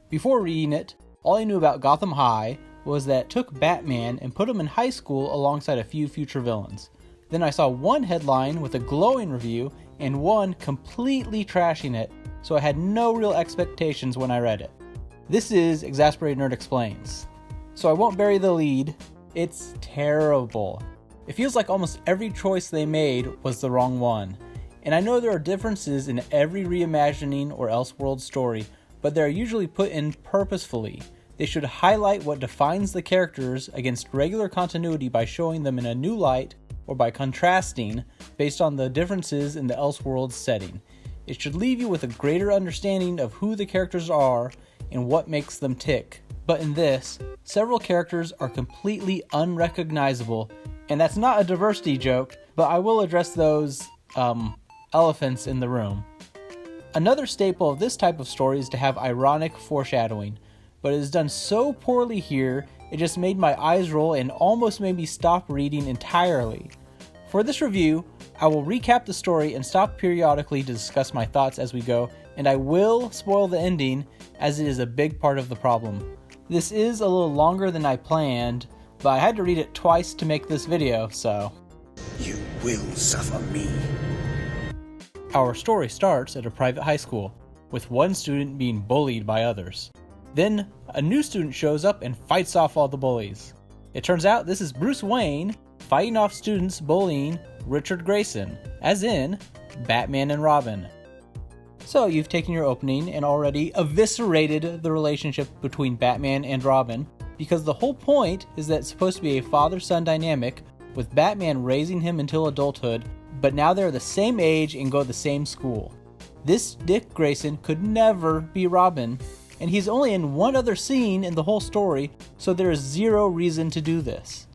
Before reading it, all I knew about Gotham High was that it took Batman and put him in high school alongside a few future villains. Then I saw one headline with a glowing review and one completely trashing it, so I had no real expectations when I read it. This is Exasperated Nerd Explains. So I won't bury the lead. It's terrible. It feels like almost every choice they made was the wrong one. And I know there are differences in every reimagining or Elseworlds story, but they're usually put in purposefully. They should highlight what defines the characters against regular continuity by showing them in a new light or by contrasting based on the differences in the Elseworlds setting. It should leave you with a greater understanding of who the characters are and what makes them tick. But in this, several characters are completely unrecognizable, and that's not a diversity joke, but I will address those, elephants in the room. Another staple of this type of story is to have ironic foreshadowing, but it is done so poorly here, it just made my eyes roll and almost made me stop reading entirely. For this review, I will recap the story and stop periodically to discuss my thoughts as we go, and I will spoil the ending, as it is a big part of the problem. This is a little longer than I planned, but I had to read it twice to make this video, so... You will suffer me. Our story starts at a private high school, with one student being bullied by others. Then, a new student shows up and fights off all the bullies. It turns out this is Bruce Wayne fighting off students bullying Richard Grayson, as in Batman and Robin. So you've taken your opening and already eviscerated the relationship between Batman and Robin, because the whole point is that it's supposed to be a father-son dynamic, with Batman raising him until adulthood, but now they're the same age and go to the same school. This Dick Grayson could never be Robin, and he's only in one other scene in the whole story, so there is zero reason to do this.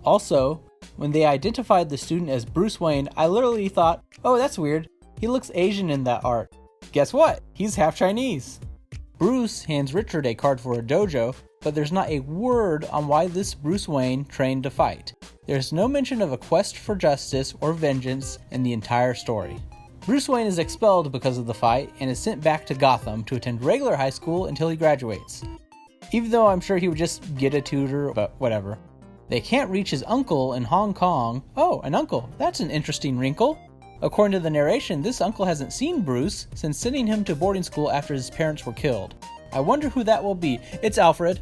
Also, when they identified the student as Bruce Wayne, I literally thought, oh, that's weird, he looks Asian in that art. Guess what? He's half Chinese. Bruce hands Richard a card for a dojo, but there's not a word on why this Bruce Wayne trained to fight. There's no mention of a quest for justice or vengeance in the entire story. Bruce Wayne is expelled because of the fight and is sent back to Gotham to attend regular high school until he graduates. Even though I'm sure he would just get a tutor, but whatever. They can't reach his uncle in Hong Kong. Oh, an uncle. That's an interesting wrinkle. According to the narration, this uncle hasn't seen Bruce since sending him to boarding school after his parents were killed. I wonder who that will be. It's Alfred.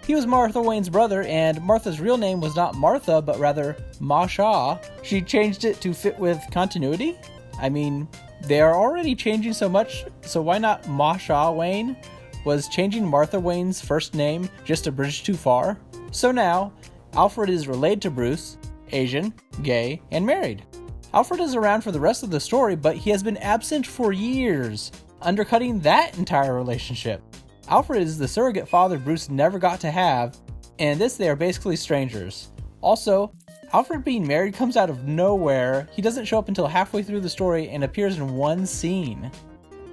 He was Martha Wayne's brother, and Martha's real name was not Martha, but rather Masha. She changed it to fit with continuity? I mean, they are already changing so much, so why not Masha Wayne? Was changing Martha Wayne's first name just a bridge too far? So now, Alfred is related to Bruce, Asian, gay, and married. Alfred is around for the rest of the story, but he has been absent for years, undercutting that entire relationship. Alfred is the surrogate father Bruce never got to have, and in this they are basically strangers. Also, Alfred being married comes out of nowhere. He doesn't show up until halfway through the story and appears in one scene.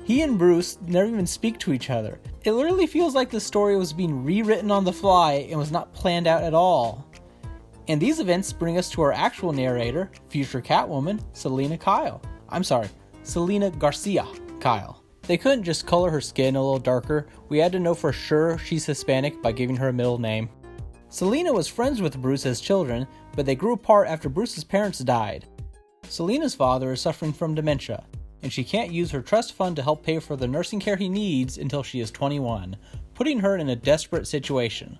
He and Bruce never even speak to each other. It literally feels like the story was being rewritten on the fly and was not planned out at all. And these events bring us to our actual narrator, future Catwoman, Selina Garcia Kyle. They couldn't just color her skin a little darker. We had to know for sure she's Hispanic by giving her a middle name. Selina was friends with Bruce as children, but they grew apart after Bruce's parents died. Selina's father is suffering from dementia, and she can't use her trust fund to help pay for the nursing care he needs until she is 21, putting her in a desperate situation.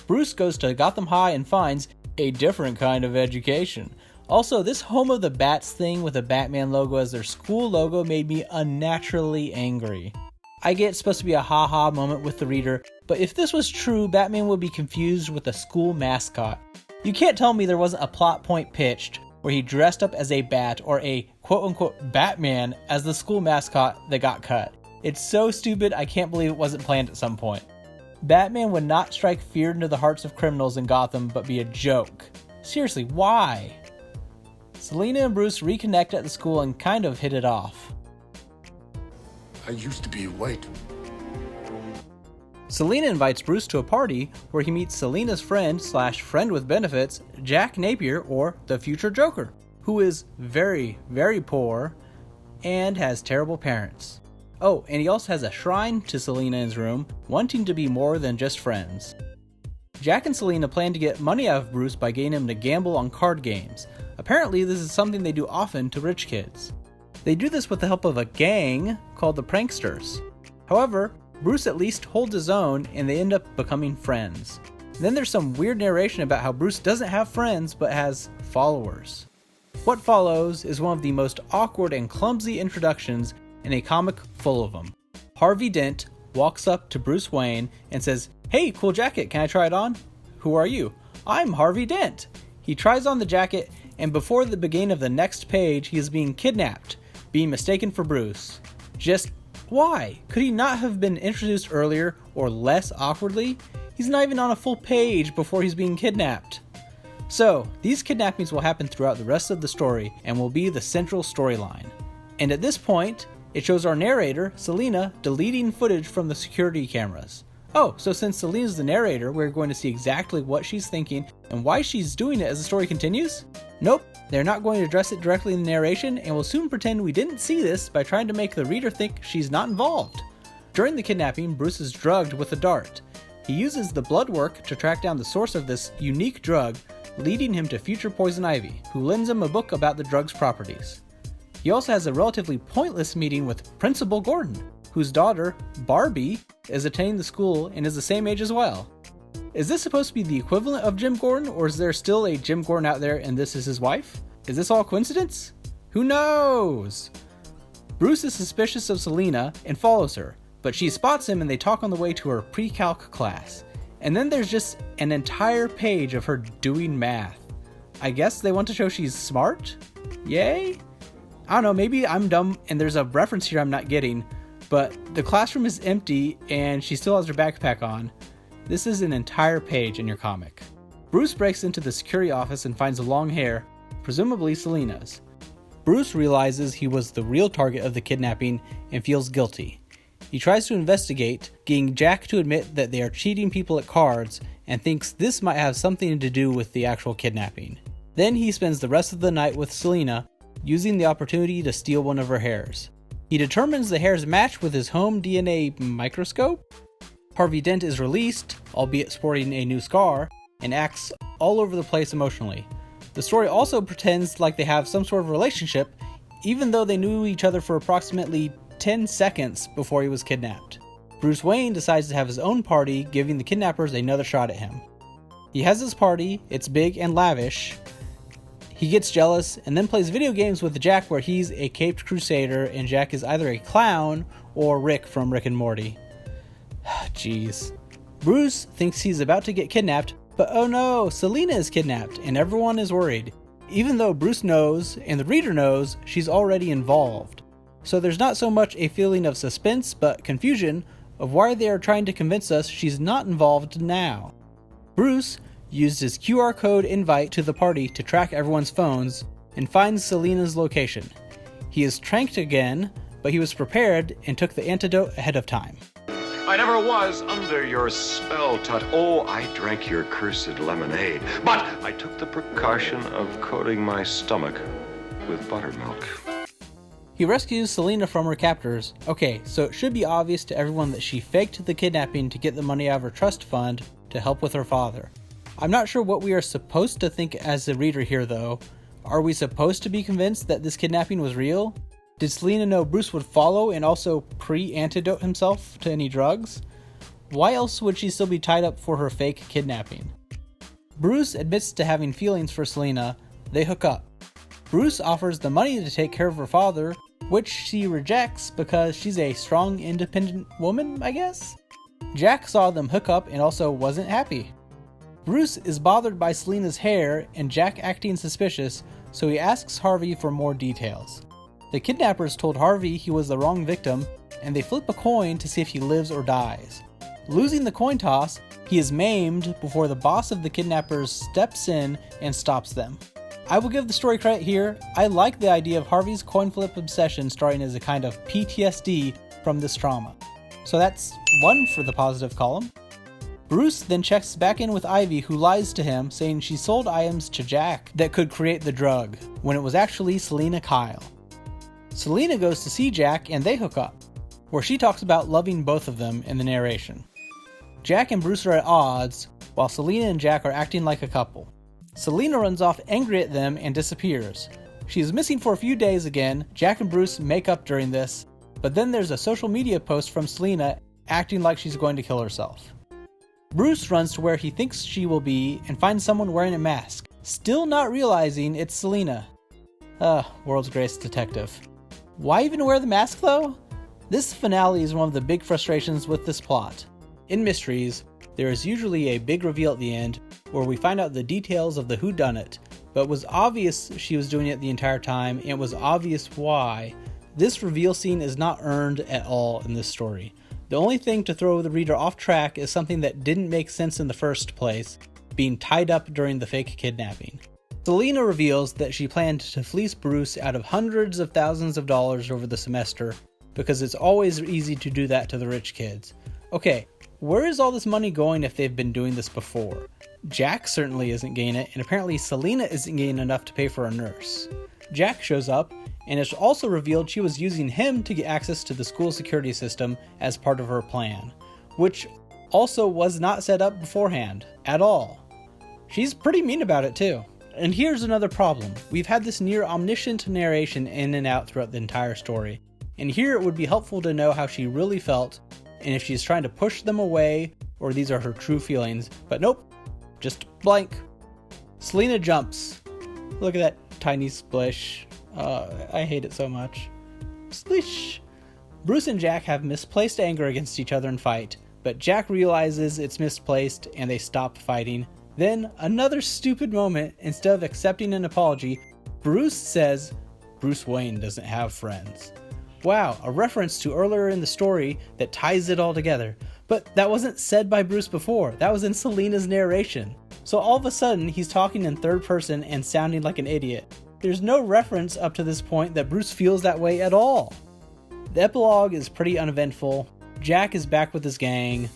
Bruce goes to Gotham High and finds a different kind of education. Also, this Home of the Bats thing with a Batman logo as their school logo made me unnaturally angry. I get it's supposed to be a ha-ha moment with the reader, but if this was true, Batman would be confused with a school mascot. You can't tell me there wasn't a plot point pitched where he dressed up as a bat or a quote-unquote Batman as the school mascot that got cut. It's so stupid, I can't believe it wasn't planned at some point. Batman would not strike fear into the hearts of criminals in Gotham, but be a joke. Seriously, why? Selina and Bruce reconnect at the school and kind of hit it off. I used to be white. Selina invites Bruce to a party where he meets Selina's friend with benefits, Jack Napier, or the future Joker, who is very, very poor and has terrible parents. Oh, and he also has a shrine to Selena in his room, wanting to be more than just friends. Jack and Selena plan to get money out of Bruce by getting him to gamble on card games. Apparently, this is something they do often to rich kids. They do this with the help of a gang called the Pranksters. However, Bruce at least holds his own and they end up becoming friends. Then there's some weird narration about how Bruce doesn't have friends but has followers. What follows is one of the most awkward and clumsy introductions in a comic full of them. Harvey Dent walks up to Bruce Wayne and says, "Hey, cool jacket, can I try it on?" "Who are you?" "I'm Harvey Dent." He tries on the jacket, and before the beginning of the next page, he is being kidnapped, being mistaken for Bruce. Just why? Could he not have been introduced earlier or less awkwardly? He's not even on a full page before he's being kidnapped. So, these kidnappings will happen throughout the rest of the story and will be the central storyline. And at this point, it shows our narrator, Selena, deleting footage from the security cameras. Oh, so since Selena's the narrator, we're going to see exactly what she's thinking and why she's doing it as the story continues? Nope, they're not going to address it directly in the narration and will soon pretend we didn't see this by trying to make the reader think she's not involved. During the kidnapping, Bruce is drugged with a dart. He uses the blood work to track down the source of this unique drug, leading him to future Poison Ivy, who lends him a book about the drug's properties. He also has a relatively pointless meeting with Principal Gordon, whose daughter, Barbie, is attending the school and is the same age as well. Is this supposed to be the equivalent of Jim Gordon, or is there still a Jim Gordon out there and this is his wife? Is this all coincidence? Who knows? Bruce is suspicious of Selena and follows her, but she spots him and they talk on the way to her pre-calc class. And then there's just an entire page of her doing math. I guess they want to show she's smart? Yay? I don't know, maybe I'm dumb and there's a reference here I'm not getting, but the classroom is empty and she still has her backpack on. This is an entire page in your comic. Bruce breaks into the security office and finds a long hair, presumably Selena's. Bruce realizes he was the real target of the kidnapping and feels guilty. He tries to investigate, getting Jack to admit that they are cheating people at cards and thinks this might have something to do with the actual kidnapping. Then he spends the rest of the night with Selena, using the opportunity to steal one of her hairs. He determines the hairs match with his home DNA microscope. Harvey Dent is released, albeit sporting a new scar, and acts all over the place emotionally. The story also pretends like they have some sort of relationship, even though they knew each other for approximately 10 seconds before he was kidnapped. Bruce Wayne decides to have his own party, giving the kidnappers another shot at him. He has his party, it's big and lavish. He gets jealous and then plays video games with Jack where he's a caped crusader and Jack is either a clown or Rick from Rick and Morty. Jeez. Bruce thinks he's about to get kidnapped, but oh no, Selena is kidnapped and everyone is worried, even though Bruce knows and the reader knows she's already involved. So there's not so much a feeling of suspense but confusion of why they are trying to convince us she's not involved now. Bruce used his QR code invite to the party to track everyone's phones and finds Selena's location. He is tranked again, but he was prepared and took the antidote ahead of time. I never was under your spell, Tut. Oh, I drank your cursed lemonade. But I took the precaution of coating my stomach with buttermilk. He rescues Selena from her captors. Okay, so it should be obvious to everyone that she faked the kidnapping to get the money out of her trust fund to help with her father. I'm not sure what we are supposed to think as a reader here though. Are we supposed to be convinced that this kidnapping was real? Did Selena know Bruce would follow and also pre-antidote himself to any drugs? Why else would she still be tied up for her fake kidnapping? Bruce admits to having feelings for Selena. They hook up. Bruce offers the money to take care of her father, which she rejects because she's a strong, independent woman, I guess? Jack saw them hook up and also wasn't happy. Bruce is bothered by Selena's hair and Jack acting suspicious, so he asks Harvey for more details. The kidnappers told Harvey he was the wrong victim, and they flip a coin to see if he lives or dies. Losing the coin toss, he is maimed before the boss of the kidnappers steps in and stops them. I will give the story credit here. I like the idea of Harvey's coin flip obsession starting as a kind of PTSD from this trauma. So that's 1 for the positive column. Bruce then checks back in with Ivy, who lies to him, saying she sold items to Jack that could create the drug, when it was actually Selena Kyle. Selena goes to see Jack and they hook up. where she talks about loving both of them in the narration. Jack and Bruce are at odds, while Selena and Jack are acting like a couple. Selena runs off angry at them and disappears. She is missing for a few days again. Jack and Bruce make up during this, but then there's a social media post from Selena acting like she's going to kill herself. Bruce runs to where he thinks she will be and finds someone wearing a mask, still not realizing it's Selena. World's greatest detective. Why even wear the mask though? This finale is one of the big frustrations with this plot. In mysteries, there is usually a big reveal at the end where we find out the details of the whodunit, but it was obvious she was doing it the entire time and it was obvious why. This reveal scene is not earned at all in this story. The only thing to throw the reader off track is something that didn't make sense in the first place, being tied up during the fake kidnapping. Selena reveals that she planned to fleece Bruce out of hundreds of thousands of dollars over the semester because it's always easy to do that to the rich kids. Okay, where is all this money going if they've been doing this before? Jack certainly isn't getting it, and apparently Selena isn't getting enough to pay for a nurse. Jack shows up, and it's also revealed she was using him to get access to the school security system as part of her plan, which also was not set up beforehand, at all. She's pretty mean about it too. And here's another problem. We've had this near omniscient narration in and out throughout the entire story, and here it would be helpful to know how she really felt, and if she's trying to push them away, or these are her true feelings, but nope, just blank. Selena jumps. Look at that tiny splish. I hate it so much. Splish! Bruce and Jack have misplaced anger against each other and fight, but Jack realizes it's misplaced and they stop fighting. Then, another stupid moment, instead of accepting an apology, Bruce says, Bruce Wayne doesn't have friends. Wow, a reference to earlier in the story that ties it all together. But that wasn't said by Bruce before, that was in Selena's narration. So all of a sudden, he's talking in third person and sounding like an idiot. There's no reference up to this point that Bruce feels that way at all. The epilogue is pretty uneventful. Jack is back with his gang,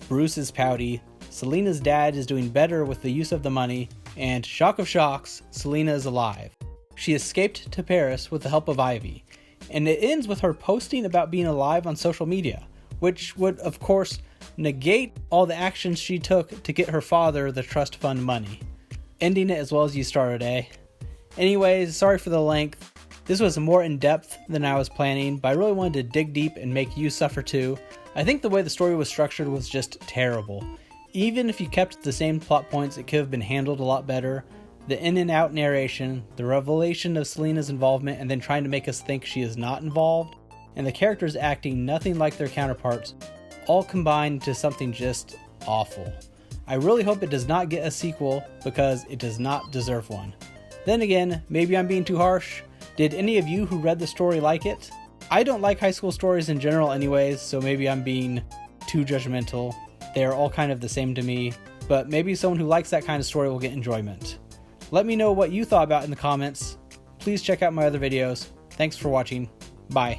Bruce is pouty, Selena's dad is doing better with the use of the money, and shock of shocks, Selena is alive. She escaped to Paris with the help of Ivy, and it ends with her posting about being alive on social media, which would of course negate all the actions she took to get her father the trust fund money. Ending it as well as you started, eh? Anyways, sorry for the length. This was more in-depth than I was planning, but I really wanted to dig deep and make you suffer too. I think the way the story was structured was just terrible. Even if you kept the same plot points, it could have been handled a lot better. The in and out narration, the revelation of Selena's involvement and then trying to make us think she is not involved, and the characters acting nothing like their counterparts, all combined to something just awful. I really hope it does not get a sequel because it does not deserve one. Then again, maybe I'm being too harsh. Did any of you who read the story like it? I don't like high school stories in general anyways, so maybe I'm being too judgmental. They are all kind of the same to me, but maybe someone who likes that kind of story will get enjoyment. Let me know what you thought about in the comments. Please check out my other videos. Thanks for watching. Bye.